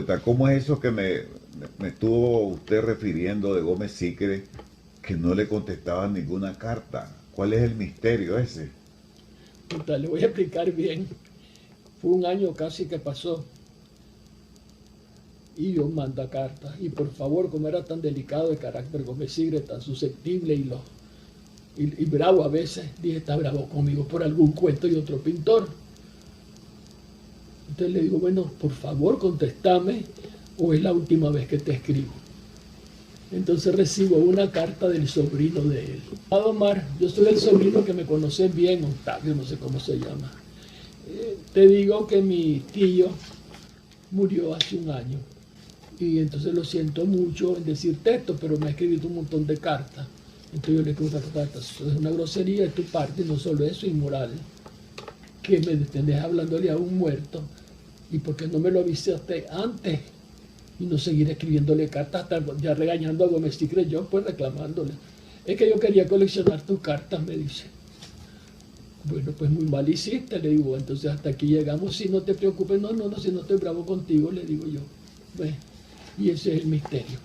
poeta, ¿cómo es eso que me estuvo usted refiriendo de Gómez Sicre, que no le contestaban ninguna carta? ¿Cuál es el misterio ese? Puta, le voy a explicar bien. Fue un año casi que pasó y yo manda cartas. Y por favor, como era tan delicado de carácter Gómez Sigre, tan susceptible y bravo a veces, dije, está bravo conmigo por algún cuento y otro pintor. Entonces le digo, bueno, por favor, contéstame o es la última vez que te escribo. Entonces recibo una carta del sobrino de él. Omar, yo soy el sobrino que me conoce bien, Octavio, no sé cómo se llama. Te digo que mi tío murió hace un año y entonces lo siento mucho en decirte esto, pero me ha escrito un montón de cartas. Entonces yo le escribo una carta, eso es una grosería de tu parte, no solo eso, inmoral, que me estés hablándole a un muerto y porque no me lo avisaste antes y no seguir escribiéndole cartas, hasta ya regañando a Gómez Sicre, yo pues reclamándole. Es que yo quería coleccionar tus cartas, me dice. Bueno, pues muy mal hiciste, le digo, entonces hasta aquí llegamos, si no te preocupes, no, si no estoy bravo contigo, le digo yo. Bueno, y ese es el misterio.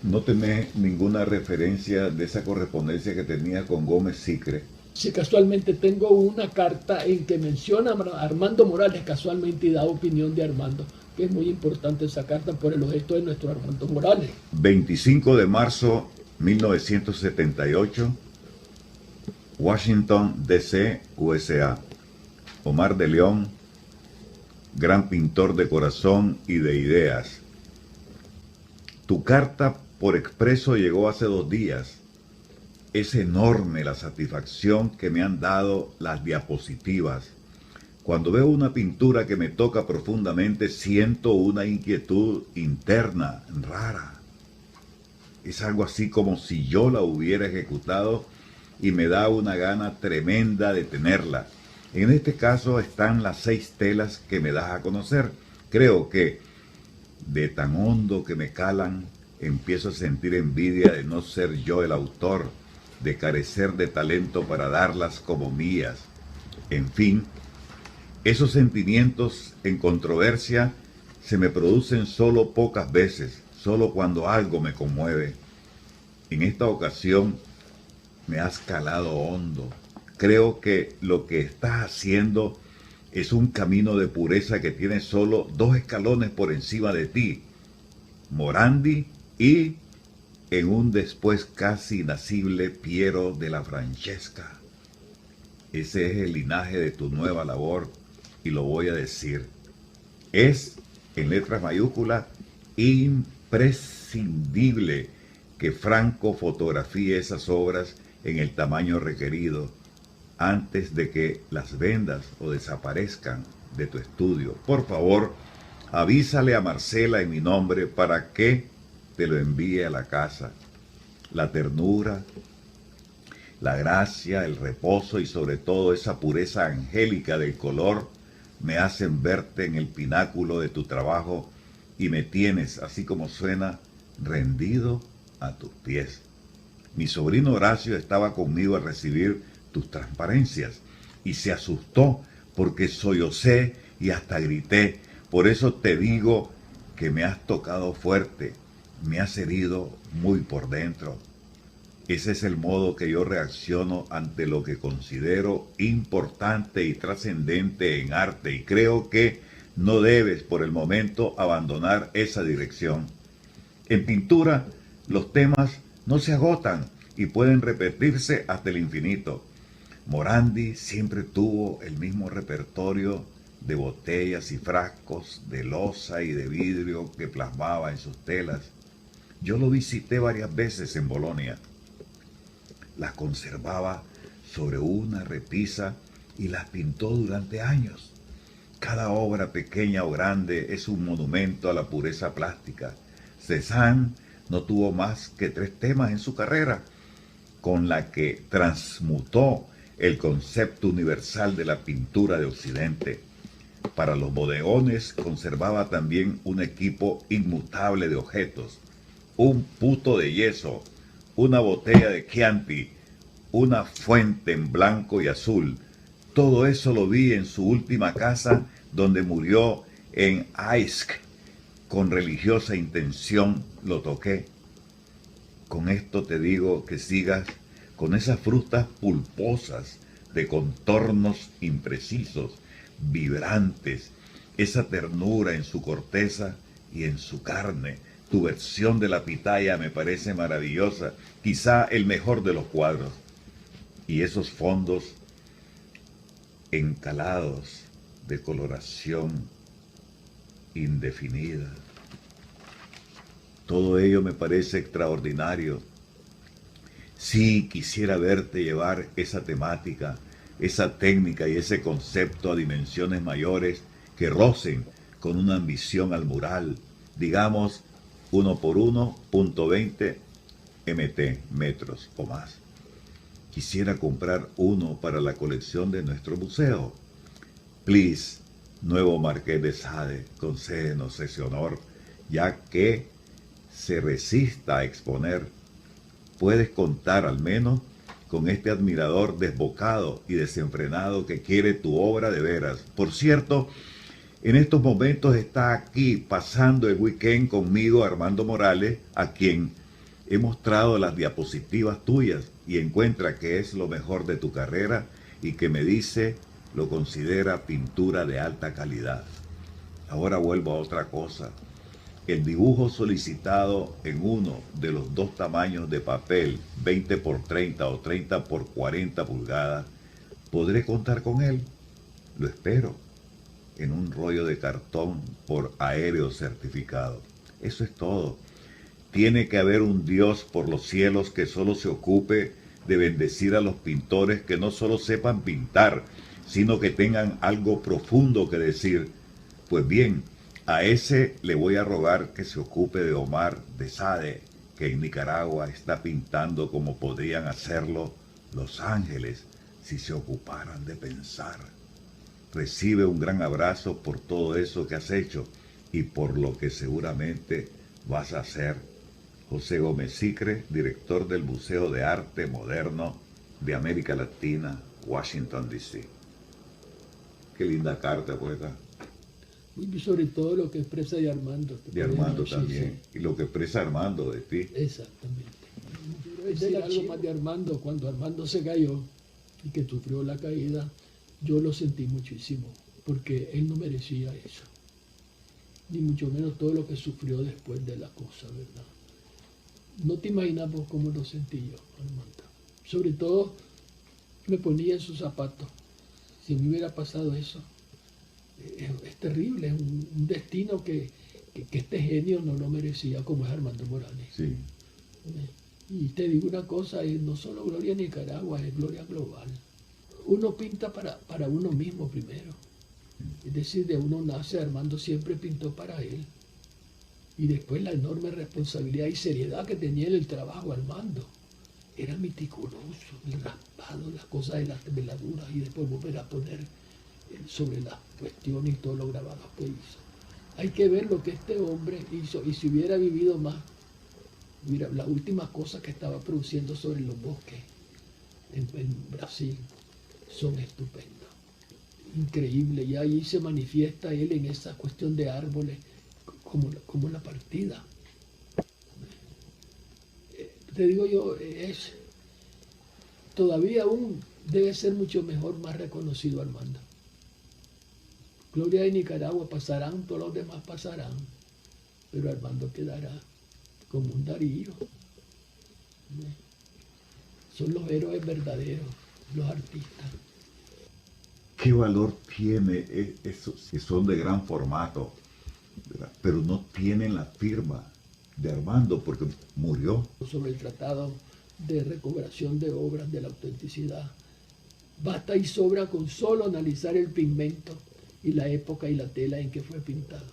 ¿No tenés ninguna referencia de esa correspondencia que tenía con Gómez Sicre? Si casualmente tengo una carta en que menciona a Armando Morales casualmente y da opinión de Armando, que es muy importante esa carta por el objeto de nuestro Armando Morales. 25 de marzo 1978, Washington, D.C., USA. Omar de León, gran pintor de corazón y de ideas. Tu carta por expreso llegó hace 2 días. Es enorme la satisfacción que me han dado las diapositivas. Cuando veo una pintura que me toca profundamente, siento una inquietud interna, rara. Es algo así como si yo la hubiera ejecutado y me da una gana tremenda de tenerla. En este caso están las 6 telas que me das a conocer. Creo que de tan hondo que me calan, empiezo a sentir envidia de no ser yo el autor, de carecer de talento para darlas como mías. En fin, esos sentimientos en controversia se me producen solo pocas veces, solo cuando algo me conmueve. En esta ocasión me has calado hondo. Creo que lo que estás haciendo es un camino de pureza que tiene solo 2 escalones por encima de ti, Morandi y, en un después casi inacible, Piero della Francesca. Ese es el linaje de tu nueva labor y lo voy a decir. Es, en letras mayúsculas, imprescindible que Franco fotografíe esas obras en el tamaño requerido antes de que las vendas o desaparezcan de tu estudio. Por favor, avísale a Marcela en mi nombre para que te lo envíe a la casa. La ternura, la gracia, el reposo y sobre todo esa pureza angélica del color me hacen verte en el pináculo de tu trabajo y me tienes, así como suena, rendido a tus pies. Mi sobrino Horacio estaba conmigo a recibir tus transparencias y se asustó porque sollocé y hasta grité. Por eso te digo que me has tocado fuerte, me has herido muy por dentro. Ese es el modo que yo reacciono ante lo que considero importante y trascendente en arte y creo que no debes por el momento abandonar esa dirección. En pintura, los temas no se agotan y pueden repetirse hasta el infinito. Morandi siempre tuvo el mismo repertorio de botellas y frascos de loza y de vidrio que plasmaba en sus telas. Yo lo visité varias veces en Bolonia. Las conservaba sobre una repisa y las pintó durante años. Cada obra, pequeña o grande, es un monumento a la pureza plástica. Cézanne no tuvo más que 3 temas en su carrera, con la que transmutó el concepto universal de la pintura de Occidente. Para los bodegones conservaba también un equipo inmutable de objetos, un puto de yeso, una botella de Chianti, una fuente en blanco y azul. Todo eso lo vi en su última casa donde murió en Aisk, con religiosa intención lo toqué. Con esto te digo que sigas con esas frutas pulposas de contornos imprecisos, vibrantes, esa ternura en su corteza y en su carne. Tu versión de la pitaya me parece maravillosa, quizá el mejor de los cuadros. Y esos fondos encalados de coloración indefinida. Todo ello me parece extraordinario. Sí, quisiera verte llevar esa temática, esa técnica y ese concepto a dimensiones mayores que rocen con una ambición al mural, digamos 1 por 1.20 mt, metros o más. Quisiera comprar uno para la colección de nuestro museo. Please, nuevo Marqués de Sade, concédenos ese honor, ya que se resista a exponer. Puedes contar al menos con este admirador desbocado y desenfrenado que quiere tu obra de veras. Por cierto, en estos momentos está aquí pasando el weekend conmigo Armando Morales, a quien he mostrado las diapositivas tuyas y encuentra que es lo mejor de tu carrera y que me dice lo considera pintura de alta calidad. Ahora vuelvo a otra cosa. El dibujo solicitado en uno de los dos tamaños de papel, 20 por 30 o 30 por 40 pulgadas, ¿podré contar con él? Lo espero, en un rollo de cartón por aéreo certificado. Eso es todo. Tiene que haber un Dios por los cielos que solo se ocupe de bendecir a los pintores que no solo sepan pintar, sino que tengan algo profundo que decir. Pues bien, a ese le voy a rogar que se ocupe de Omar de Sade, que en Nicaragua está pintando como podrían hacerlo los ángeles si se ocuparan de pensar. Recibe un gran abrazo por todo eso que has hecho y por lo que seguramente vas a hacer. José Gómez Sicre, director del Museo de Arte Moderno de América Latina, Washington, D.C. Qué linda carta, poeta. Y sobre todo lo que expresa de Armando. De Armando también. Sí. Y lo que expresa Armando de ti. Exactamente. Quiero decir algo más de Armando. Cuando Armando se cayó y que sufrió la caída, yo lo sentí muchísimo, porque él no merecía eso. Ni mucho menos todo lo que sufrió después de la cosa, ¿verdad? No te imaginas vos cómo lo sentí yo, Armando. Sobre todo, me ponía en sus zapatos. Si me hubiera pasado eso, es terrible, es un destino que este genio no lo merecía, como es Armando Morales. Sí. Y te digo una cosa, no solo gloria a Nicaragua, es gloria global. Uno pinta para uno mismo primero. Es decir, de uno nace, Armando siempre pintó para él. Y después la enorme responsabilidad y seriedad que tenía en el trabajo, Armando. Era meticuloso, el raspado, las cosas de las veladuras y después volver a poner sobre las cuestiones y todos los grabados que hizo. Hay que ver lo que este hombre hizo, y si hubiera vivido más, mira, las últimas cosas que estaba produciendo sobre los bosques en Brasil son estupendas, increíbles, y ahí se manifiesta él en esa cuestión de árboles como la partida. Te digo yo, todavía aún debe ser mucho mejor, más reconocido Armando. Gloria de Nicaragua pasarán, todos los demás pasarán, pero Armando quedará como un Darío. Son los héroes verdaderos, los artistas. ¿Qué valor tiene esos que son de gran formato, ¿verdad? Pero no tienen la firma de Armando porque murió? Sobre el tratado de recuperación de obras de la autenticidad, basta y sobra con solo analizar el pigmento y la época y la tela en que fue pintado.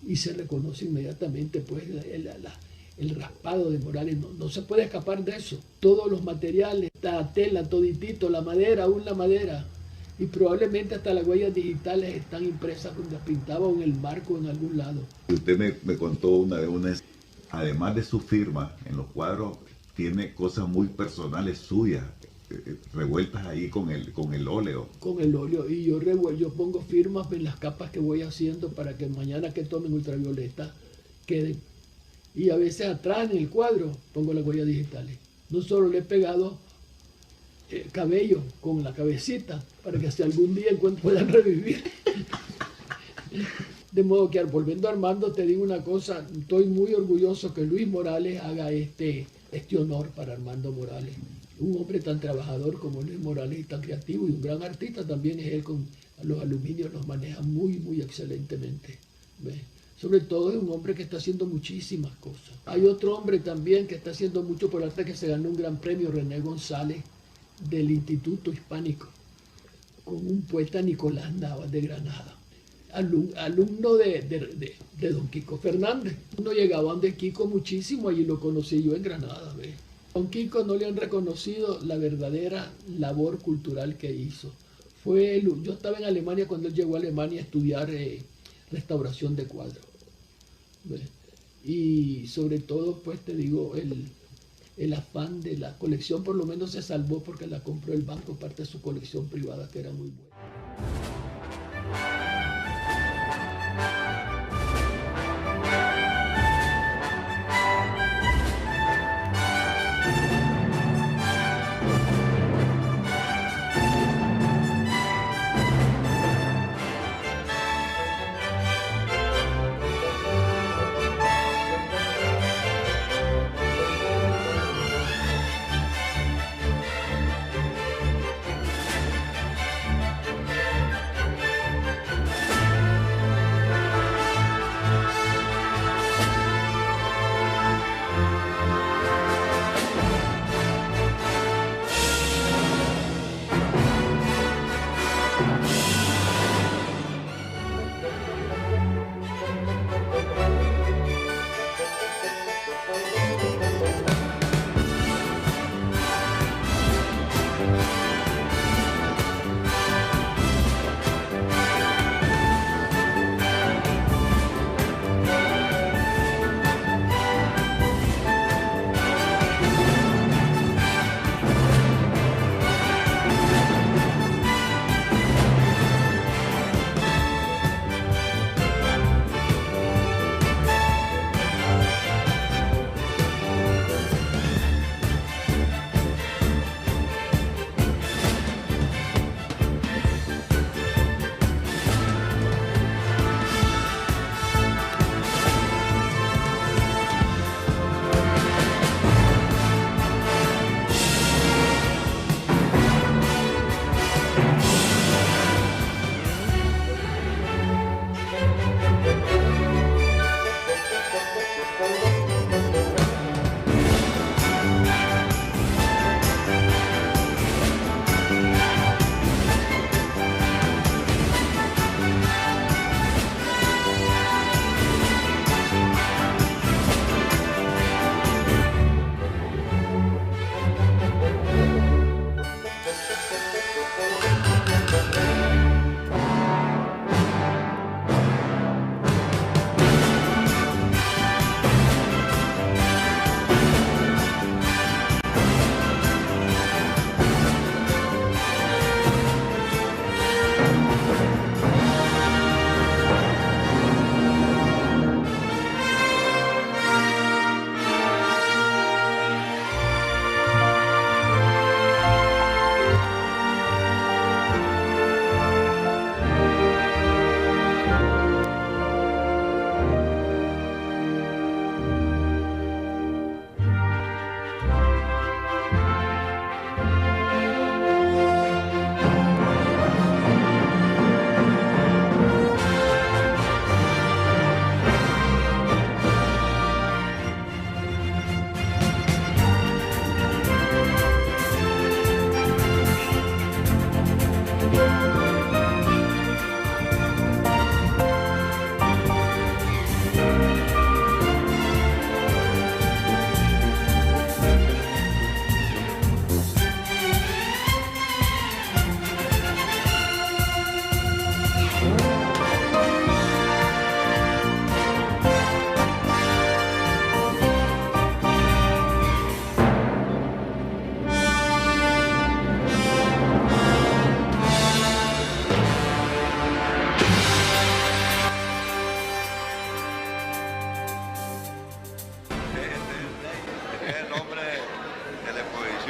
Y se reconoce inmediatamente pues el raspado de Morales, no se puede escapar de eso. Todos los materiales, la tela, toditito, la madera, aún la madera, y probablemente hasta las huellas digitales están impresas donde pintaba en el marco en algún lado. Usted me contó una vez, además de su firma en los cuadros, tiene cosas muy personales suyas revueltas ahí con el óleo. Con el óleo. Y yo pongo firmas en las capas que voy haciendo para que mañana que tomen ultravioleta queden. Y a veces atrás en el cuadro pongo las huellas digitales. No solo le he pegado cabello con la cabecita para que si algún día puedan revivir. De modo que, volviendo a Armando, te digo una cosa, estoy muy orgulloso que Luis Morales haga este honor para Armando Morales. Un hombre tan trabajador como Luis Morales y tan creativo y un gran artista también es él, con los aluminios los maneja muy, muy excelentemente. ¿Ves? Sobre todo es un hombre que está haciendo muchísimas cosas. Hay otro hombre también que está haciendo mucho por arte, que se ganó un gran premio, René González, del Instituto Hispánico, con un poeta, Nicolás Navas de Granada, alumno de don Kiko Fernández. Uno llegaba donde Kiko muchísimo, allí lo conocí yo en Granada. ¿Ves? Don Kiko no le han reconocido la verdadera labor cultural que hizo. Yo estaba en Alemania cuando él llegó a Alemania a estudiar restauración de cuadros. ¿Ves? Y sobre todo, pues te digo, el afán de la colección por lo menos se salvó porque la compró el banco, parte de su colección privada, que era muy buena.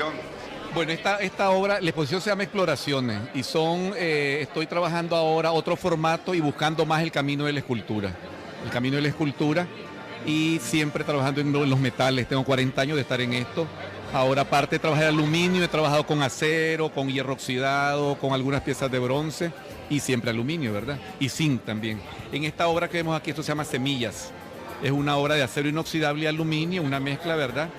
exposición? Bueno, esta obra, la exposición se llama Exploraciones y estoy trabajando ahora otro formato y buscando más el camino de la escultura. El camino de la escultura y siempre trabajando en los metales. Tengo 40 años de estar en esto. Ahora, aparte de trabajar aluminio, he trabajado con acero, con hierro oxidado, con algunas piezas de bronce y siempre aluminio, ¿verdad? Y zinc también. En esta obra que vemos aquí, esto se llama Semillas. Es una obra de acero inoxidable y aluminio, una mezcla, ¿verdad?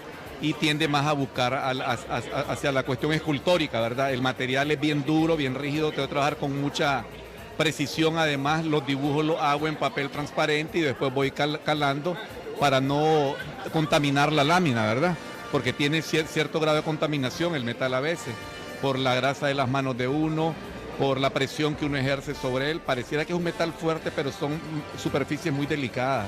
Y tiende más a buscar hacia la cuestión escultórica, ¿verdad? El material es bien duro, bien rígido, tengo que trabajar con mucha precisión. Además, los dibujos los hago en papel transparente y después voy calando para no contaminar la lámina, ¿verdad? Porque tiene cierto grado de contaminación el metal a veces, por la grasa de las manos de uno, por la presión que uno ejerce sobre él. Pareciera que es un metal fuerte, pero son superficies muy delicadas.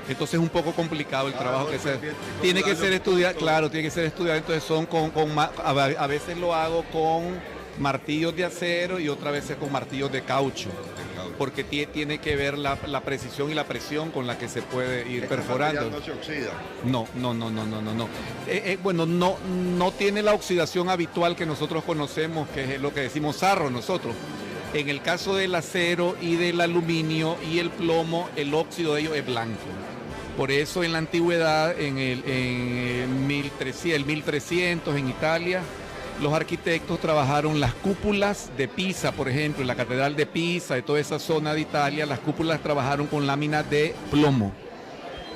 Entonces es un poco complicado el trabajo que se tiene que ser estudiado, claro, tiene que ser estudiado. Entonces son a veces lo hago con martillos de acero y otras veces con martillos de caucho, porque tiene que ver la precisión y la presión con la que se puede ir perforando. ¿No se oxida? No. Bueno, no tiene la oxidación habitual que nosotros conocemos, que es lo que decimos sarro nosotros. En el caso del acero y del aluminio y el plomo, el óxido de ellos es blanco. Por eso en la antigüedad, en el 1300 en Italia, los arquitectos trabajaron las cúpulas de Pisa, por ejemplo, en la Catedral de Pisa, de toda esa zona de Italia, las cúpulas trabajaron con láminas de plomo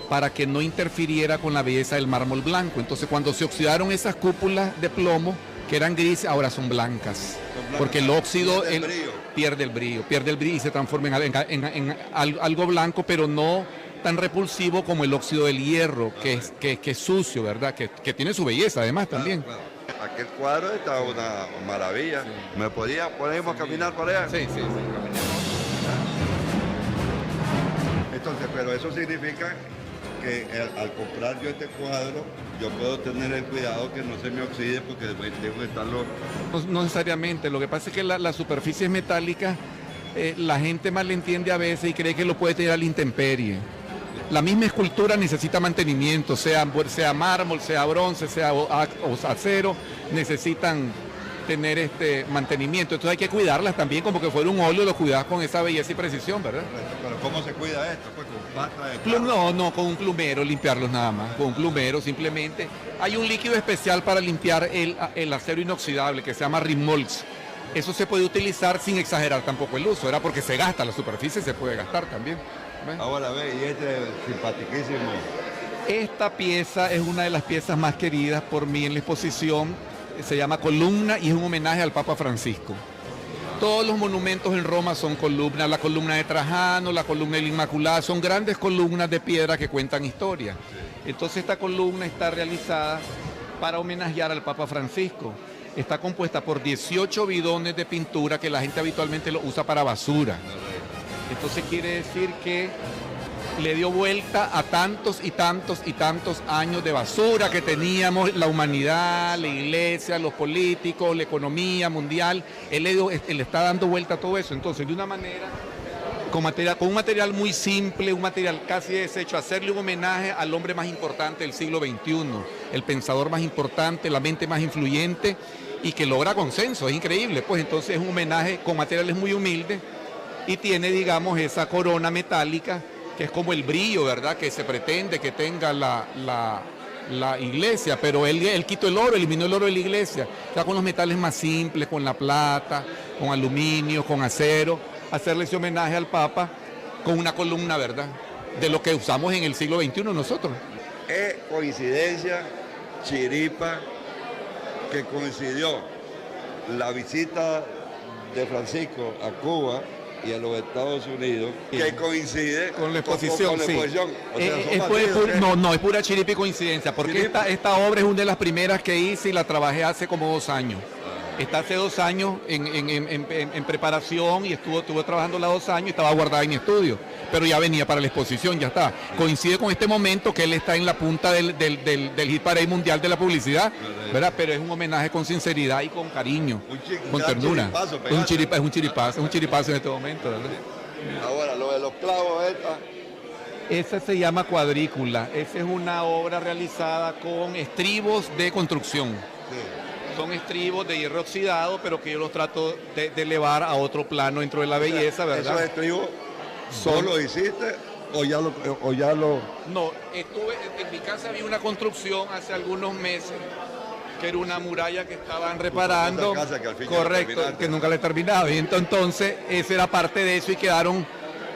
para que no interfiriera con la belleza del mármol blanco. Entonces, cuando se oxidaron esas cúpulas de plomo, que eran grises, ahora son blancas. Porque el óxido pierde el brillo y se transforma en algo blanco, pero no tan repulsivo como el óxido del hierro, que es sucio, ¿verdad? Que tiene su belleza además también. Claro. Aquel cuadro está una maravilla. Sí. ¿Podemos caminar por allá? Sí. Entonces, pero eso significa que al comprar yo este cuadro, yo puedo tener el cuidado que no se me oxide porque tengo que estarlo... No necesariamente, lo que pasa es que las superficies metálicas, la gente mal entiende a veces y cree que lo puede tener a la intemperie. La misma escultura necesita mantenimiento, sea mármol, sea bronce, sea acero, necesitan tener este mantenimiento. Entonces hay que cuidarlas también, como que fuera un óleo, lo cuidas con esa belleza y precisión, ¿verdad? Pero ¿cómo se cuida esto? Pues con pasta de plata. No, con un plumero limpiarlos nada más, con un plumero simplemente. Hay un líquido especial para limpiar el acero inoxidable que se llama Rimolx. Eso se puede utilizar sin exagerar tampoco el uso, era porque se gasta, la superficie se puede gastar también. ¿Ves? Ahora ve, y este simpatiquísimo. Esta pieza es una de las piezas más queridas por mí en la exposición. Se llama Columna y es un homenaje al Papa Francisco. Todos los monumentos en Roma son columnas, la columna de Trajano, la columna de la Inmaculada, son grandes columnas de piedra que cuentan historia. Entonces esta columna está realizada para homenajear al Papa Francisco. Está compuesta por 18 bidones de pintura que la gente habitualmente lo usa para basura. Entonces quiere decir que le dio vuelta a tantos y tantos y tantos años de basura que teníamos la humanidad, la iglesia, los políticos, la economía mundial. Él le está dando vuelta a todo eso. Entonces, de una manera, con un material muy simple, un material casi deshecho, hacerle un homenaje al hombre más importante del siglo XXI, el pensador más importante, la mente más influyente y que logra consenso. Es increíble. Pues entonces es un homenaje con materiales muy humildes y tiene, digamos, esa corona metálica que es como el brillo, ¿verdad?, que se pretende que tenga la iglesia, pero él quitó el oro, eliminó el oro de la iglesia, ya con los metales más simples, con la plata, con aluminio, con acero, hacerle ese homenaje al Papa con una columna, ¿verdad?, de lo que usamos en el siglo XXI nosotros. Es coincidencia, chiripa, que coincidió la visita de Francisco a Cuba y a los Estados Unidos, que coincide con la exposición. Con la exposición. O sea, es pura chiripa y coincidencia, porque esta obra es una de las primeras que hice y la trabajé hace como 2 años. Está hace 2 años en preparación y estuve trabajando 2 años y estaba guardada en mi estudio, pero ya venía para la exposición, ya está. Coincide con este momento que él está en la punta del hit parade mundial de la publicidad, ¿verdad? Pero es un homenaje con sinceridad y con cariño, con ternura. Es un chiripazo en este momento, ¿verdad? Ahora, lo de los clavos, esa se llama Cuadrícula. Esa es una obra realizada con estribos de construcción. Sí. son estribos de hierro oxidado, pero que yo los trato de elevar a otro plano dentro de la belleza, ¿verdad? ¿Esos estribos vos lo hiciste o ya lo... No, en mi casa había una construcción hace algunos meses, que era una muralla que estaban reparando, casa que al fin ya correcto, terminaste. que nunca la he terminado, y entonces esa era parte de eso y quedaron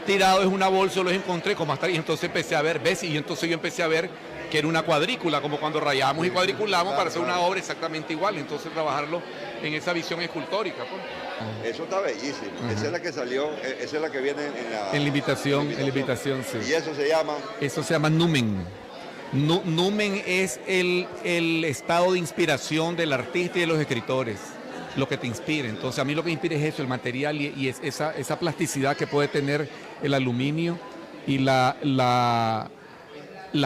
tirados en una bolsa, los encontré como hasta ahí, entonces empecé a ver, ¿ves? Y entonces yo empecé a ver que era una cuadrícula, como cuando rayamos y cuadriculamos para hacer una obra exactamente igual, entonces trabajarlo en esa visión escultórica. Pues. Eso está bellísimo. Esa es la que salió, esa es la que viene En la invitación, sí. Y eso se llama... Eso se llama numen. Numen es el estado de inspiración del artista y de los escritores, lo que te inspira. Entonces a mí lo que me inspira es eso, el material y es esa plasticidad que puede tener el aluminio y las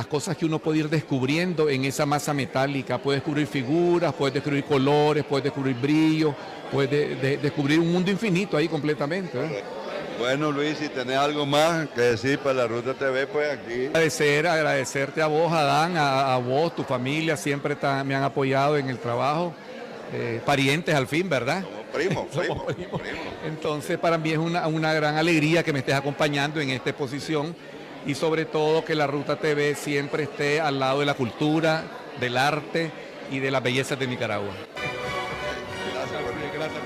cosas que uno puede ir descubriendo en esa masa metálica. Puedes descubrir figuras, puedes descubrir colores, puedes descubrir brillo, puedes descubrir un mundo infinito ahí completamente, ¿eh? Bueno, Luis, si tenés algo más que decir para la Ruta TV, pues aquí... Agradecerte a vos, Adán, a vos, tu familia, siempre me han apoyado en el trabajo. Parientes al fin, ¿verdad? Somos primos. Entonces, para mí es una gran alegría que me estés acompañando en esta exposición y sobre todo que la Ruta TV siempre esté al lado de la cultura, del arte y de las bellezas de Nicaragua. Gracias.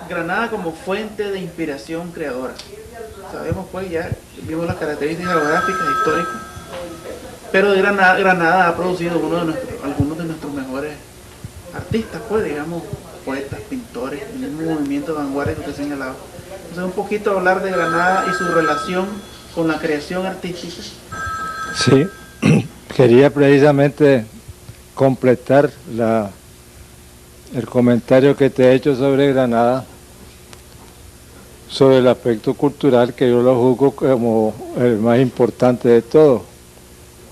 Granada como fuente de inspiración creadora. Sabemos pues, ya vimos las características geográficas, históricas, pero de Granada ha producido algunos de nuestros mejores artistas, pues digamos, poetas, pintores, en un movimiento de vanguardia que usted señalaba. Entonces, un poquito hablar de Granada y su relación con la creación artística. Sí, quería precisamente completar el comentario que te he hecho sobre Granada, sobre el aspecto cultural, que yo lo juzgo como el más importante de todo,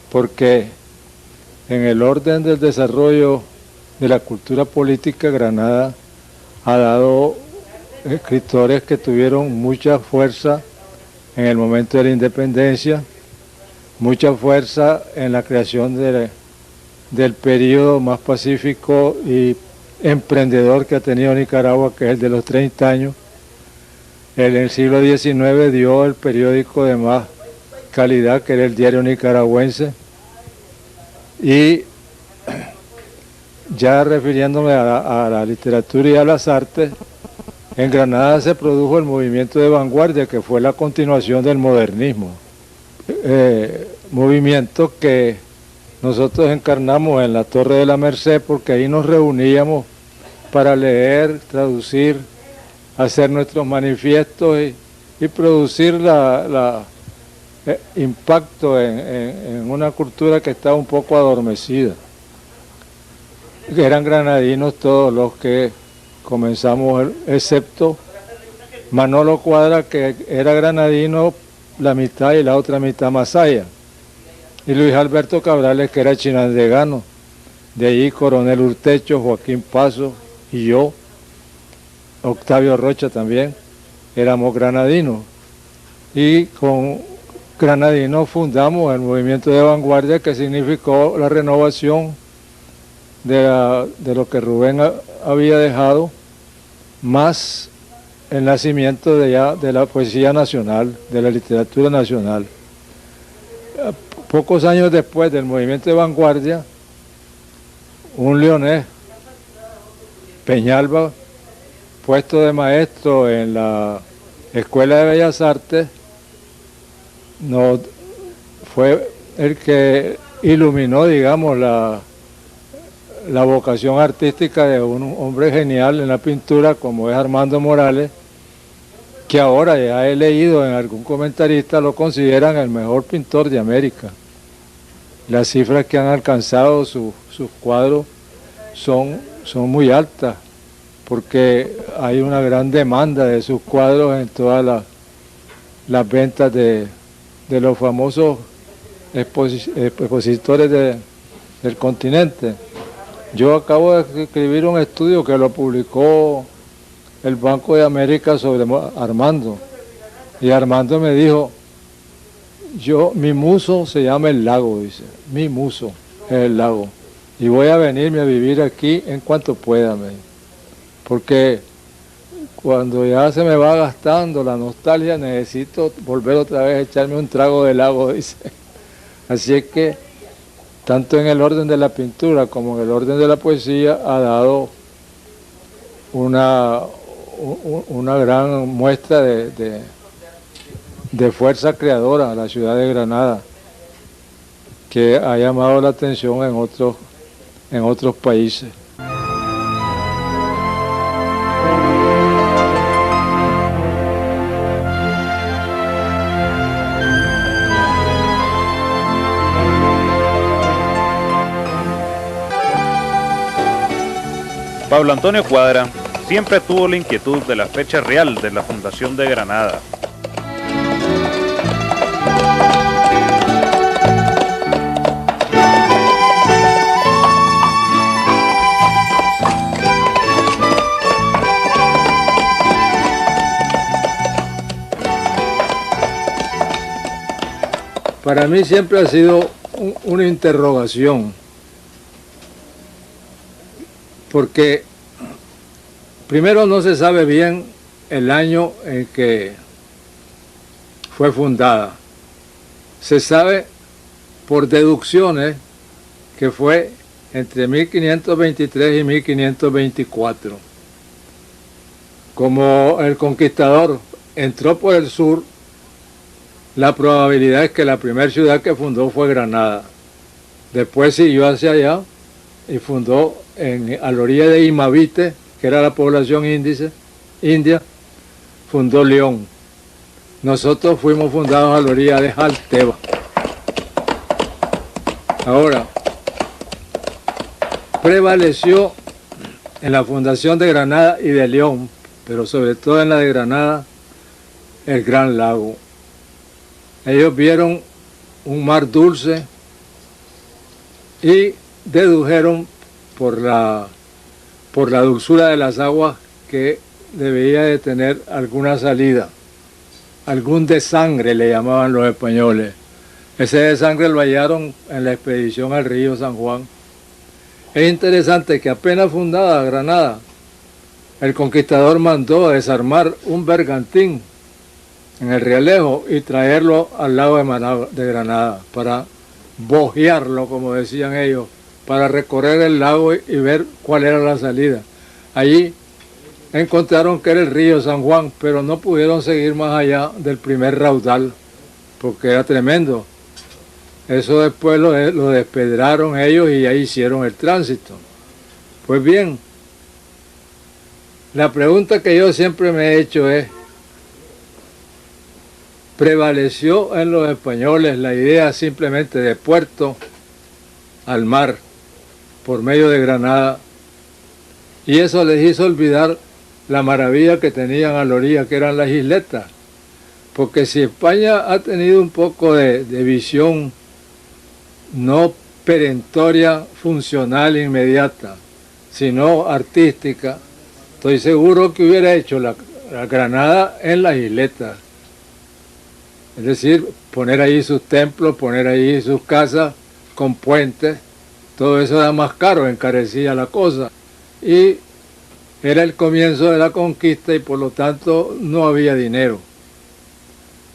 porque en el orden del desarrollo de la cultura política, Granada ha dado escritores que tuvieron mucha fuerza en el momento de la independencia, mucha fuerza en la creación del periodo más pacífico y emprendedor que ha tenido Nicaragua, que es el de los 30 años. En el siglo XIX dio el periódico de más calidad, que era el Diario Nicaragüense. Y ya refiriéndome a la literatura y a las artes, en Granada se produjo el movimiento de vanguardia, que fue la continuación del modernismo. Movimiento que nosotros encarnamos en la Torre de la Merced, porque ahí nos reuníamos para leer, traducir, hacer nuestros manifiestos y producir impacto en una cultura que estaba un poco adormecida. Eran granadinos todos los que comenzamos, excepto Manolo Cuadra, que era granadino la mitad y la otra mitad masaya, y Luis Alberto Cabrales, que era chinandegano. De allí Coronel Urtecho, Joaquín Paso y yo, Octavio Rocha también, éramos granadinos. Y con granadinos fundamos el movimiento de vanguardia, que significó la renovación de lo que Rubén había dejado, más el nacimiento de la poesía nacional, de la literatura nacional. Pocos años después del movimiento de vanguardia, un leonés, Peñalba, puesto de maestro en la Escuela de Bellas Artes, fue el que iluminó, digamos, la vocación artística de un hombre genial en la pintura como es Armando Morales, que ahora ya he leído en algún comentarista lo consideran el mejor pintor de América. Las cifras que han alcanzado sus cuadros son muy altas, porque hay una gran demanda de sus cuadros en todas las ventas de los famosos expositores del continente. Yo acabo de escribir un estudio que lo publicó el Banco de América sobre Armando, y Armando me dijo, mi muso se llama el lago, dice, mi muso es el lago, y voy a venirme a vivir aquí en cuanto pueda, porque cuando ya se me va gastando la nostalgia necesito volver otra vez a echarme un trago de lago, dice. Así es que tanto en el orden de la pintura como en el orden de la poesía ha dado una gran muestra de fuerza creadora a la ciudad de Granada, que ha llamado la atención en otros países. Pablo Antonio Cuadra siempre tuvo la inquietud de la fecha real de la fundación de Granada. Para mí siempre ha sido una interrogación, porque primero no se sabe bien el año en que fue fundada. Se sabe por deducciones que fue entre 1523 y 1524. Como el conquistador entró por el sur, la probabilidad es que la primera ciudad que fundó fue Granada. Después siguió hacia allá y fundó a la orilla de Imavite, que era la población india, fundó León. Nosotros fuimos fundados a la orilla de Jalteba. Ahora, prevaleció en la fundación de Granada y de León, pero sobre todo en la de Granada, el Gran Lago. Ellos vieron un mar dulce y dedujeron por la dulzura de las aguas que debía de tener alguna salida, algún desangre le llamaban los españoles. Ese desangre lo hallaron en la expedición al río San Juan. Es interesante que apenas fundada Granada, el conquistador mandó a desarmar un bergantín en el Rialejo y traerlo al lago de Granada para bojearlo, como decían ellos, para recorrer el lago y ver cuál era la salida. Allí encontraron que era el río San Juan, pero no pudieron seguir más allá del primer raudal, porque era tremendo. Eso después lo despedraron ellos y ahí hicieron el tránsito. Pues bien, la pregunta que yo siempre me he hecho es, ¿prevaleció en los españoles la idea simplemente de puerto al mar por medio de Granada? Y eso les hizo olvidar la maravilla que tenían a la orilla, que eran las isletas. Porque si España ha tenido un poco de visión no perentoria, funcional, inmediata, sino artística, estoy seguro que hubiera hecho la Granada en las isletas. Es decir, poner ahí sus templos, poner ahí sus casas con puentes, todo eso era más caro, encarecía la cosa. Y era el comienzo de la conquista y por lo tanto no había dinero.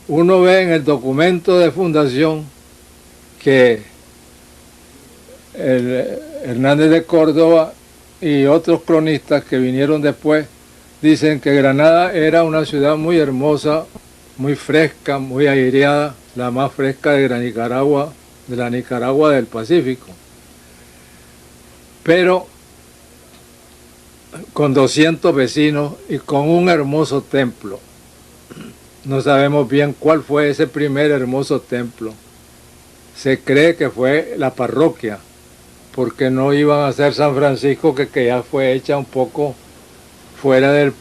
Uno ve en el documento de fundación que Hernández de Córdoba y otros cronistas que vinieron después dicen que Granada era una ciudad muy hermosa, muy fresca, muy aireada, la más fresca de la Nicaragua del Pacífico. Pero con 200 vecinos y con un hermoso templo. No sabemos bien cuál fue ese primer hermoso templo. Se cree que fue la parroquia, porque no iban a ser San Francisco, que ya fue hecha un poco fuera del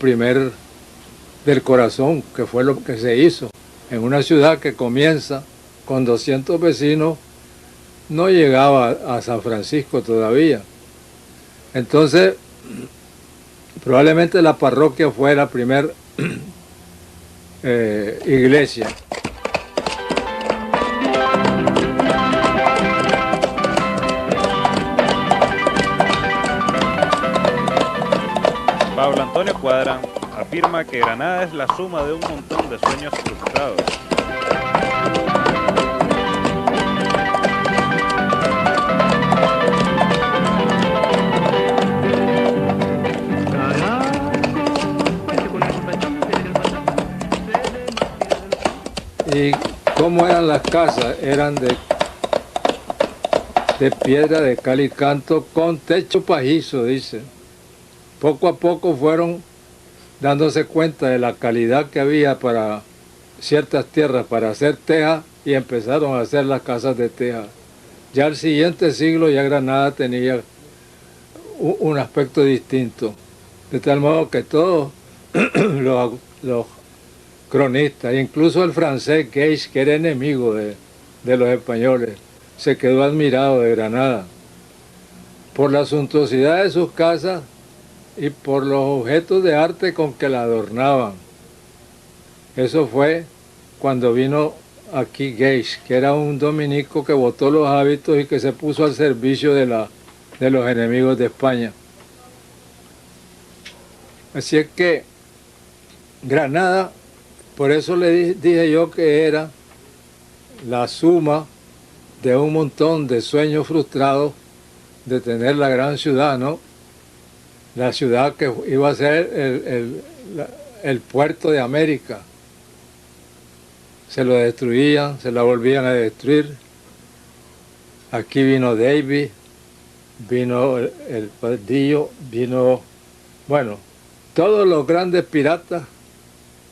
corazón, que fue lo que se hizo. En una ciudad que comienza con 200 vecinos, no llegaba a San Francisco todavía. Entonces, probablemente la parroquia fue la primera iglesia. Pablo Antonio Cuadra afirma que Granada es la suma de un montón de sueños frustrados. ¿Y cómo eran las casas? Eran de piedra, de cal y canto, con techo pajizo, dice. Poco a poco fueron dándose cuenta de la calidad que había para ciertas tierras para hacer teja y empezaron a hacer las casas de teja. Ya al siguiente siglo ya Granada tenía un aspecto distinto, de tal modo que todos los cronistas, incluso el francés Gage, que era enemigo de los españoles, se quedó admirado de Granada por la suntuosidad de sus casas y por los objetos de arte con que la adornaban. Eso fue cuando vino aquí Gage, que era un dominico que botó los hábitos y que se puso al servicio de los enemigos de España. Así es que Granada, por eso le dije yo que era la suma de un montón de sueños frustrados de tener la gran ciudad, ¿no? La ciudad que iba a ser el puerto de América. Se lo destruían, se la volvían a destruir. Aquí vino Davis, vino el Pardillo, vino, bueno, todos los grandes piratas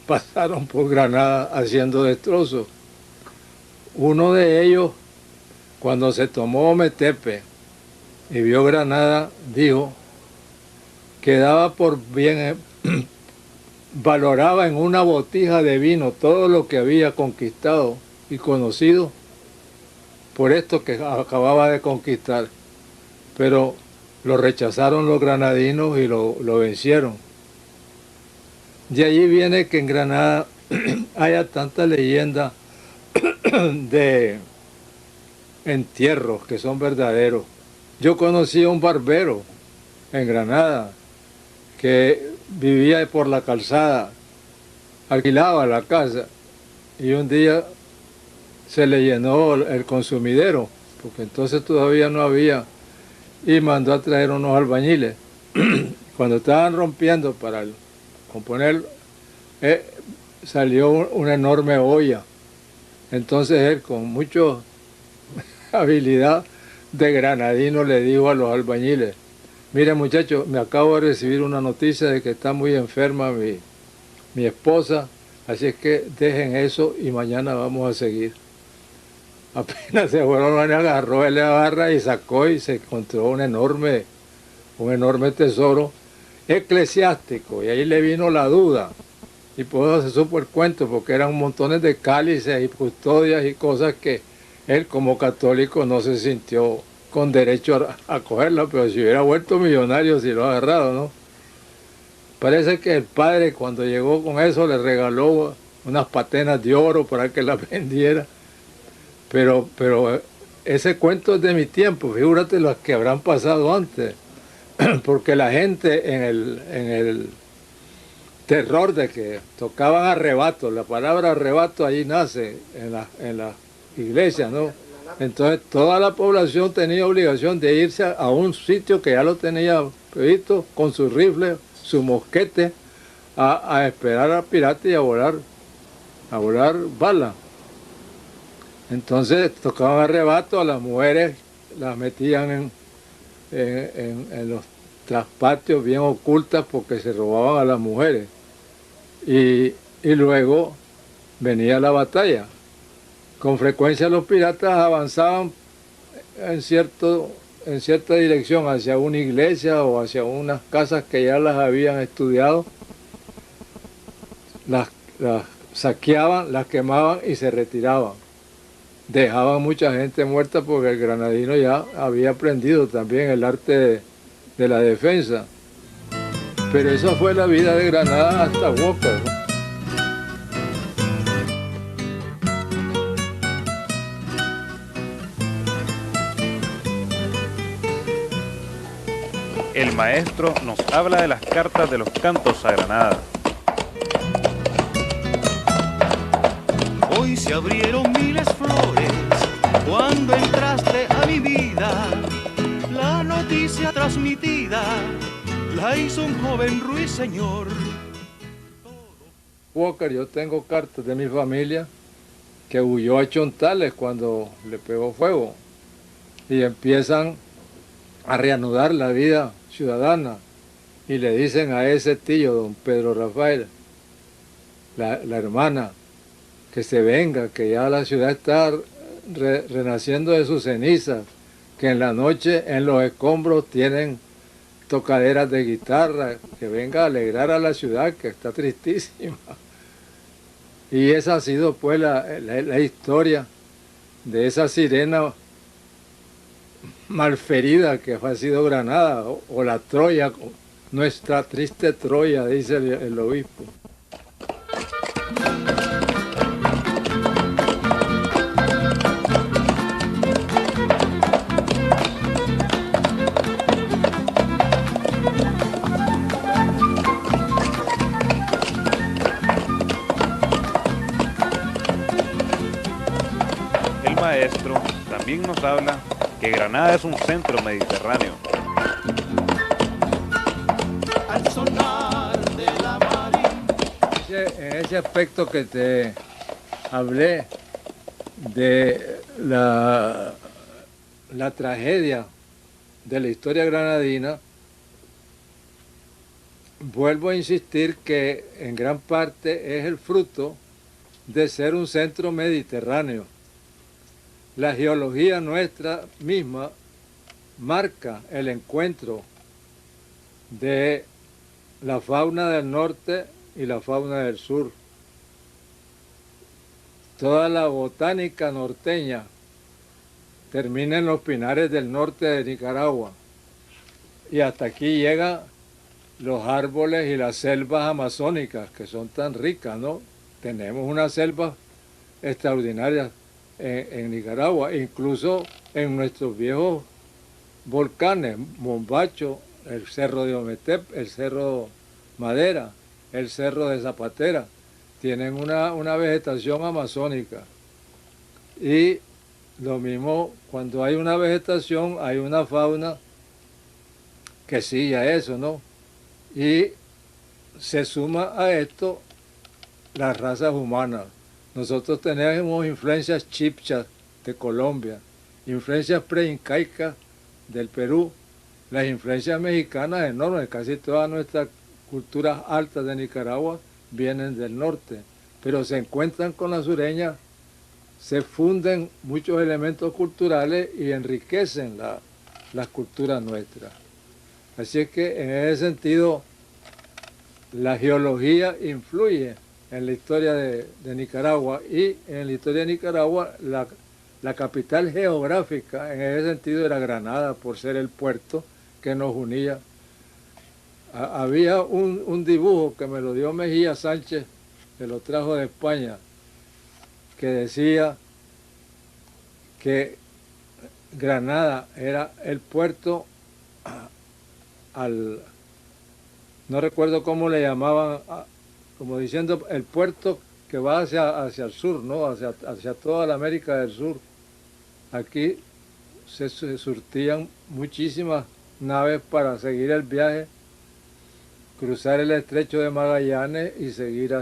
pasaron por Granada haciendo destrozos. Uno de ellos, cuando se tomó Ometepe y vio Granada, dijo que daba por bien, valoraba en una botija de vino todo lo que había conquistado y conocido por esto que acababa de conquistar. Pero lo rechazaron los granadinos y lo vencieron. De allí viene que en Granada haya tanta leyenda de entierros que son verdaderos. Yo conocí a un barbero en Granada que vivía por la calzada, alquilaba la casa y un día se le llenó el consumidero, porque entonces todavía no había, y mandó a traer unos albañiles. Cuando estaban rompiendo para componer, salió una enorme olla. Entonces él, con mucha habilidad de granadino, le dijo a los albañiles: miren muchachos, me acabo de recibir una noticia de que está muy enferma mi esposa, así es que dejen eso y mañana vamos a seguir. Apenas se fueron, agarró la barra y sacó y se encontró un enorme tesoro eclesiástico, y ahí le vino la duda. Y por eso se supo el cuento, porque eran montones de cálices y custodias y cosas que él, como católico, no se sintió con derecho a cogerla, pero si hubiera vuelto millonario, si lo ha agarrado, ¿no? Parece que el padre, cuando llegó con eso, le regaló unas patenas de oro para que las vendiera. Pero ese cuento es de mi tiempo, figúrate las que habrán pasado antes, porque la gente en el terror de que tocaban arrebato, la palabra arrebato ahí nace en la iglesia, ¿no? Entonces toda la población tenía obligación de irse a un sitio que ya lo tenía previsto, con su rifle, su mosquete, a esperar al pirata y a volar balas. Entonces tocaban arrebato, a las mujeres las metían en los traspatios bien ocultas porque se robaban a las mujeres. Y luego venía la batalla. Con frecuencia los piratas avanzaban en cierta dirección, hacia una iglesia o hacia unas casas que ya las habían estudiado, las saqueaban, las quemaban y se retiraban. Dejaban mucha gente muerta porque el granadino ya había aprendido también el arte de la defensa. Pero esa fue la vida de Granada hasta Walker, ¿no? El maestro nos habla de las cartas de los cantos a Granada. Hoy se abrieron miles flores cuando entraste a mi vida. La noticia transmitida la hizo un joven ruiseñor. Walker, yo tengo cartas de mi familia que huyó a Chontales cuando le pegó fuego y empiezan a reanudar la vida ciudadana y le dicen a ese tío, don Pedro Rafael, la hermana, que se venga, que ya la ciudad está renaciendo de sus cenizas, que en la noche en los escombros tienen tocaderas de guitarra, que venga a alegrar a la ciudad que está tristísima. Y esa ha sido pues la historia de esa sirena malferida que ha sido Granada, o la Troya, nuestra triste Troya, dice el obispo. El maestro también nos habla que Granada es un centro mediterráneo. Al sonar de la marina. En ese aspecto que te hablé de la tragedia de la historia granadina, vuelvo a insistir que en gran parte es el fruto de ser un centro mediterráneo. La geología nuestra misma marca el encuentro de la fauna del norte y la fauna del sur. Toda la botánica norteña termina en los pinares del norte de Nicaragua y hasta aquí llegan los árboles y las selvas amazónicas que son tan ricas, ¿no? Tenemos unas selvas extraordinarias en Nicaragua, incluso en nuestros viejos volcanes, Mombacho, el cerro de Ometep, el cerro Madera, el cerro de Zapatera, tienen una vegetación amazónica. Y lo mismo, cuando hay una vegetación, hay una fauna que sigue a eso, ¿no? Y se suma a esto las razas humanas. Nosotros tenemos influencias chibchas de Colombia, influencias preincaicas del Perú, las influencias mexicanas enormes, casi todas nuestras culturas altas de Nicaragua vienen del norte, pero se encuentran con las sureñas, se funden muchos elementos culturales y enriquecen las culturas nuestras. Así es que en ese sentido la geología influye en la historia de Nicaragua, y en la historia de Nicaragua la capital geográfica en ese sentido era Granada, por ser el puerto que nos unía. Había un dibujo que me lo dio Mejía Sánchez, que lo trajo de España, que decía que Granada era el puerto no recuerdo cómo le llamaban, como diciendo el puerto que va hacia el sur, ¿no? Hacia toda la América del Sur. Aquí se surtían muchísimas naves para seguir el viaje, cruzar el estrecho de Magallanes y seguir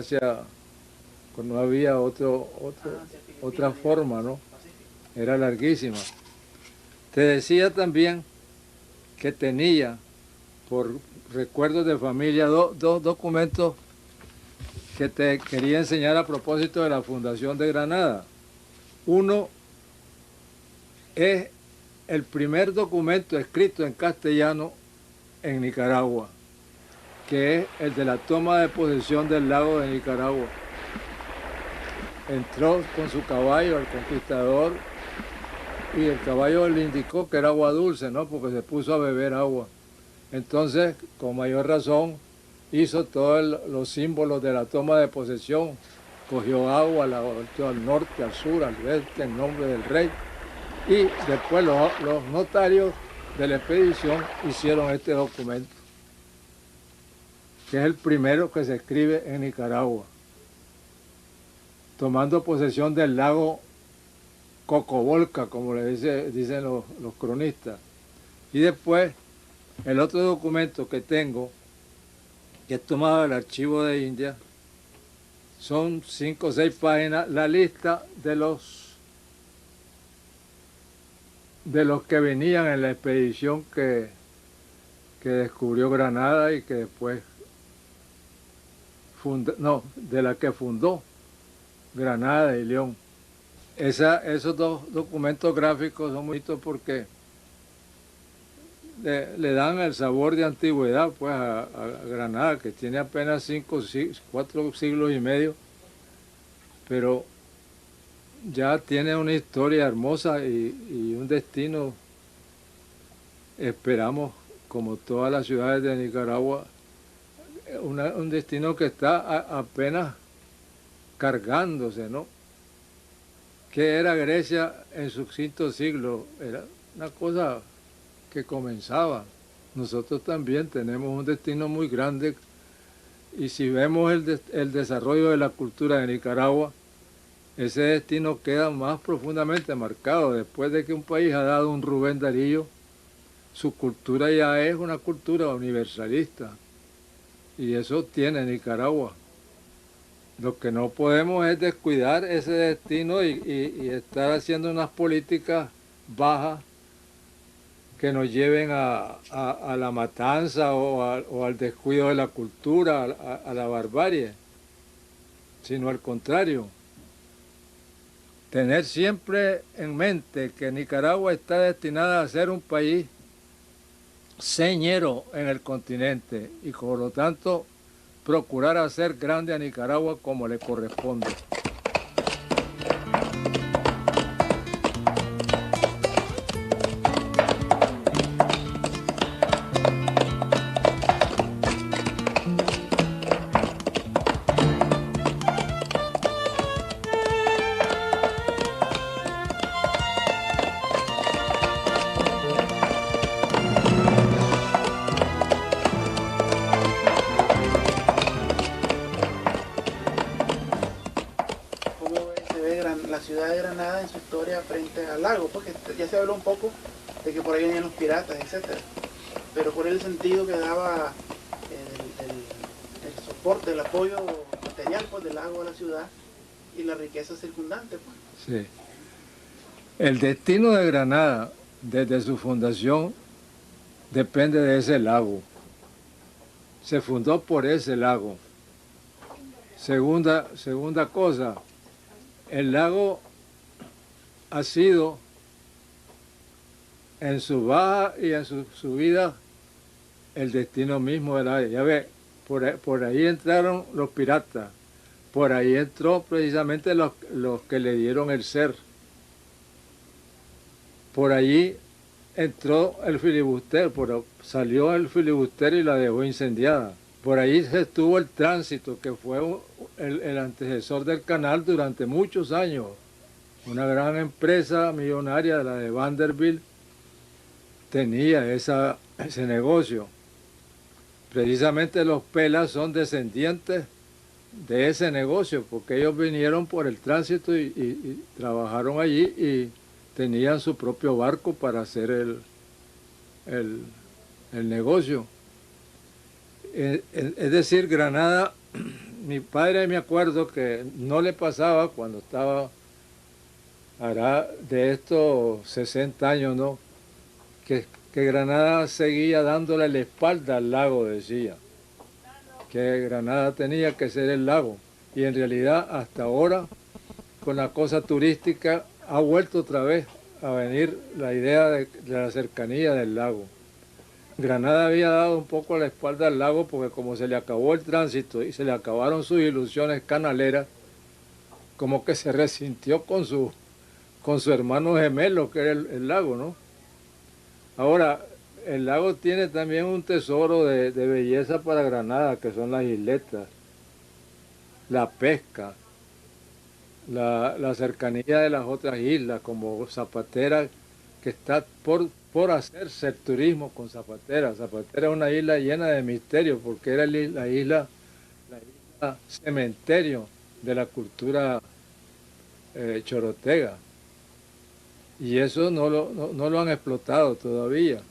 pues no había otra forma, ¿no? Era larguísima. Te decía también que tenía, por recuerdos de familia, dos documentos que te quería enseñar a propósito de la Fundación de Granada. Uno es el primer documento escrito en castellano en Nicaragua, que es el de la toma de posesión del lago de Nicaragua. Entró con su caballo, el conquistador, y el caballo le indicó que era agua dulce, ¿no? Porque se puso a beber agua. Entonces, con mayor razón, hizo todos los símbolos de la toma de posesión, cogió agua, la volteó al norte, al sur, al oeste, en nombre del rey, y después los notarios de la expedición hicieron este documento, que es el primero que se escribe en Nicaragua, tomando posesión del lago Cocobolca, como le dicen los cronistas. Y después, el otro documento que tengo, que es tomado del archivo de India, son 5 o 6 páginas, la lista de los que venían en la expedición que descubrió Granada y que después de la que fundó Granada y León. Esos dos documentos gráficos son muy bonitos porque le dan el sabor de antigüedad pues a Granada, que tiene apenas 4 siglos y medio, pero ya tiene una historia hermosa y un destino, esperamos, como todas las ciudades de Nicaragua, un destino que está apenas cargándose, ¿no? ¿Qué era Grecia en su quinto siglo? Era una cosa que comenzaba. Nosotros también tenemos un destino muy grande, y si vemos el desarrollo de la cultura de Nicaragua, ese destino queda más profundamente marcado. Después de que un país ha dado un Rubén Darío, su cultura ya es una cultura universalista, y eso tiene Nicaragua. Lo que no podemos es descuidar ese destino y estar haciendo unas políticas bajas que nos lleven a la matanza o al descuido de la cultura, a la barbarie, sino al contrario. Tener siempre en mente que Nicaragua está destinada a ser un país señero en el continente y por lo tanto procurar hacer grande a Nicaragua como le corresponde. La ciudad de Granada en su historia frente al lago, porque ya se habló un poco de que por ahí venían los piratas, etcétera, pero por el sentido que daba el soporte, el apoyo material pues, del lago a la ciudad y la riqueza circundante. Pues. Sí. El destino de Granada desde su fundación depende de ese lago. Se fundó por ese lago. Segunda cosa, el lago ha sido en su baja y en su subida el destino mismo del lago. Ya ve, por ahí entraron los piratas, por ahí entró precisamente los que le dieron el ser. Por allí entró el filibustero, salió el filibustero y la dejó incendiada. Por ahí se estuvo el tránsito, que fue el antecesor del canal durante muchos años. Una gran empresa millonaria, la de Vanderbilt, tenía ese negocio. Precisamente los Pelas son descendientes de ese negocio, porque ellos vinieron por el tránsito y trabajaron allí y tenían su propio barco para hacer el negocio. Es decir, Granada, mi padre me acuerdo que no le pasaba cuando estaba, hará de estos 60 años, ¿no? Que Granada seguía dándole la espalda al lago, decía. Que Granada tenía que ser el lago. Y en realidad hasta ahora, con la cosa turística, ha vuelto otra vez a venir la idea de la cercanía del lago. Granada había dado un poco la espalda al lago porque como se le acabó el tránsito y se le acabaron sus ilusiones canaleras, como que se resintió con su hermano gemelo, que era el lago, ¿no? Ahora, el lago tiene también un tesoro de belleza para Granada, que son las isletas, la pesca, la cercanía de las otras islas, como Zapatera, que está por hacerse el turismo con Zapatera. Zapatera es una isla llena de misterios, porque era la isla cementerio de la cultura chorotega. Y eso no lo han explotado todavía.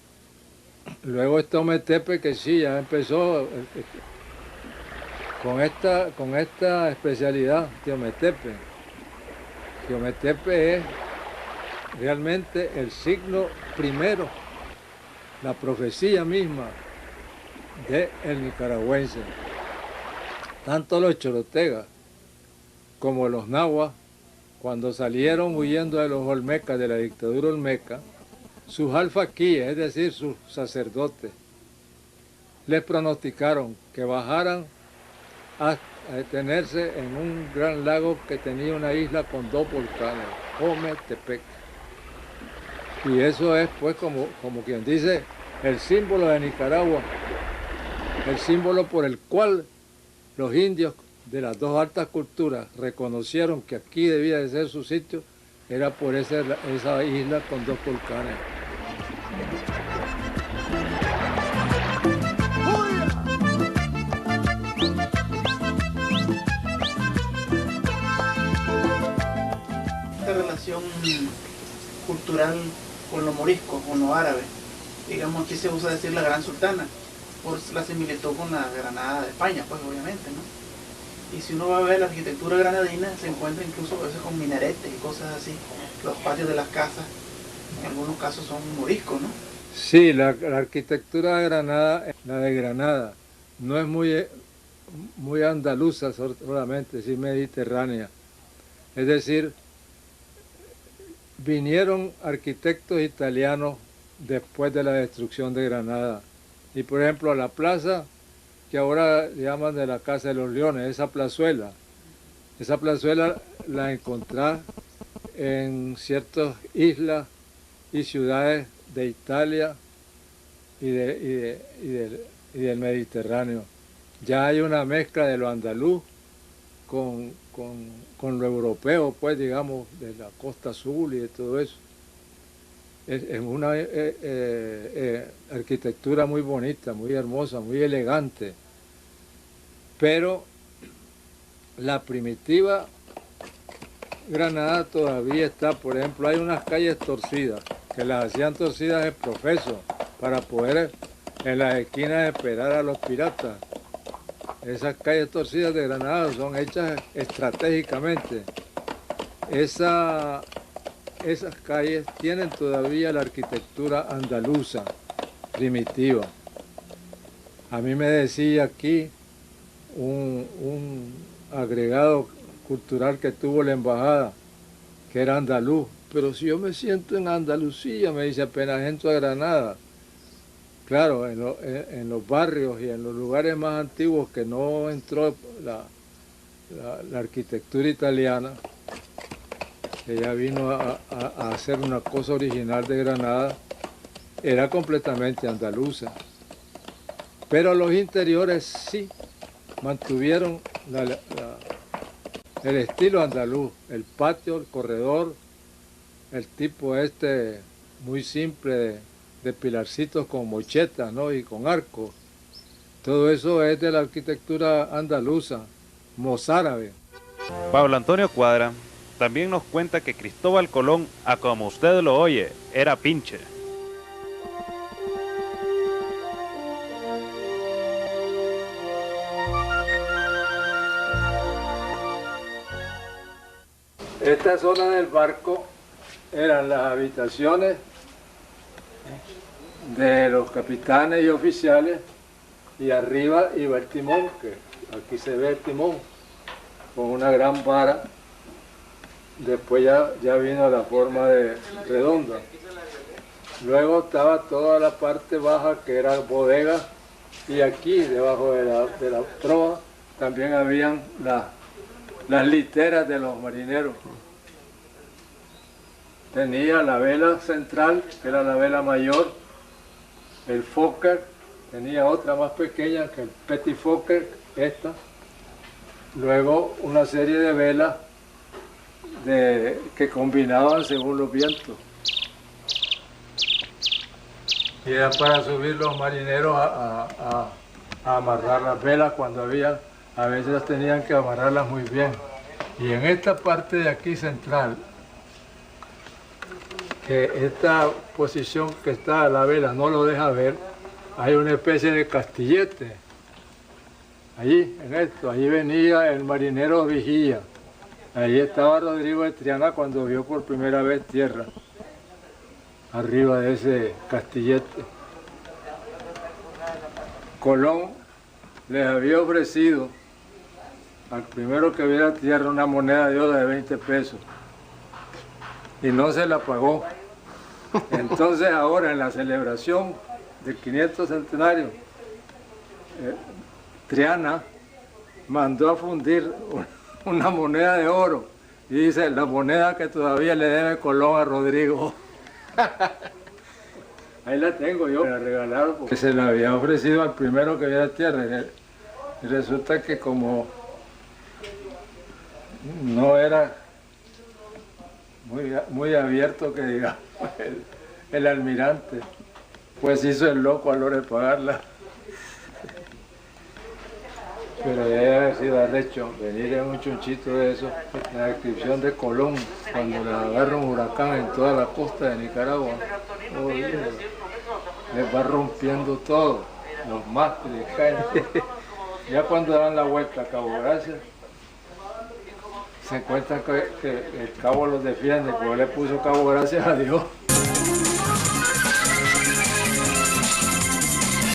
Luego está Ometepe, que sí, ya empezó con esta especialidad de Ometepe. Que Ometepe es realmente el signo primero, la profecía misma del nicaragüense. Tanto los chorotegas como los nahuas, cuando salieron huyendo de los olmecas, de la dictadura olmeca, sus alfaquíes, es decir, sus sacerdotes, les pronosticaron que bajaran a detenerse en un gran lago que tenía una isla con 2 volcanes, Ometepec. Y eso es, pues, como quien dice, el símbolo de Nicaragua, el símbolo por el cual los indios de las 2 altas culturas reconocieron que aquí debía de ser su sitio, era por esa isla con 2 volcanes. Esta relación cultural con los moriscos, con los árabes, digamos, aquí se usa decir la Gran Sultana, por la similitud con la Granada de España, pues obviamente, ¿no? Y si uno va a ver la arquitectura granadina, se encuentra incluso a veces con minaretes y cosas así. Los patios de las casas, en algunos casos son moriscos, ¿no? Sí, la arquitectura de Granada, la de Granada, no es muy andaluza solamente, sí mediterránea. Es decir, vinieron arquitectos italianos después de la destrucción de Granada. Y por ejemplo, la plaza que ahora llaman de la Casa de los Leones, esa plazuela la encontrás en ciertas islas y ciudades de Italia y del Mediterráneo. Ya hay una mezcla de lo andaluz con lo europeo, pues digamos, de la costa azul y de todo eso. Es una arquitectura muy bonita, muy hermosa, muy elegante. Pero la primitiva Granada todavía está. Por ejemplo, hay unas calles torcidas, que las hacían torcidas el profeso, para poder en las esquinas esperar a los piratas. Esas calles torcidas de Granada son hechas estratégicamente. Esas calles tienen todavía la arquitectura andaluza, primitiva. A mí me decía aquí un agregado cultural que tuvo la embajada, que era andaluz. Pero si yo me siento en Andalucía, me dice, apenas entro a Granada. Claro, en los barrios y en los lugares más antiguos que no entró la arquitectura italiana, que ya vino a hacer una cosa original de Granada, era completamente andaluza. Pero los interiores sí mantuvieron el estilo andaluz, el patio, el corredor, el tipo muy simple de pilarcitos con mochetas, ¿no? Y con arcos. Todo eso es de la arquitectura andaluza, mozárabe. Pablo Antonio Cuadra también nos cuenta que Cristóbal Colón, a como usted lo oye, era pinche. Esta zona del barco eran las habitaciones de los capitanes y oficiales, y arriba iba el timón, que aquí se ve el timón, con una gran vara. Después ya vino la forma de redonda. Luego estaba toda la parte baja, que era bodega, y aquí debajo de la proa también habían las literas de los marineros. Tenía la vela central, que era la vela mayor, el fokker, tenía otra más pequeña que el petit fokker, esta. Luego una serie de velas que combinaban según los vientos. Y era para subir los marineros a amarrar las velas cuando a veces tenían que amarrarlas muy bien. Y en esta parte de aquí central, que esta posición que está a la vela no lo deja ver, hay una especie de castillete. Allí, en esto, allí venía el marinero vigía. Allí estaba Rodrigo de Triana cuando vio por primera vez tierra, arriba de ese castillete. Colón les había ofrecido al primero que viera tierra una moneda de oro de 20 pesos. Y no se la pagó. Entonces ahora en la celebración del 500 centenario, Triana mandó a fundir una moneda de oro y dice, la moneda que todavía le debe Colón a Rodrigo. Ahí la tengo yo, me la regalaron porque se la había ofrecido al primero que viera tierra. Y resulta que como no era muy abierto, que digamos, el almirante, pues hizo el loco a la hora de pagarla. Pero ya debe haber sido arrecho venir en un chunchito de eso. La descripción de Colón cuando le agarra un huracán en toda la costa de Nicaragua, les va rompiendo todo, los mástiles caen. Ya cuando dan la vuelta a Cabo Gracia, se encuentran que el cabo los defiende, porque le puso Cabo Gracias a Dios.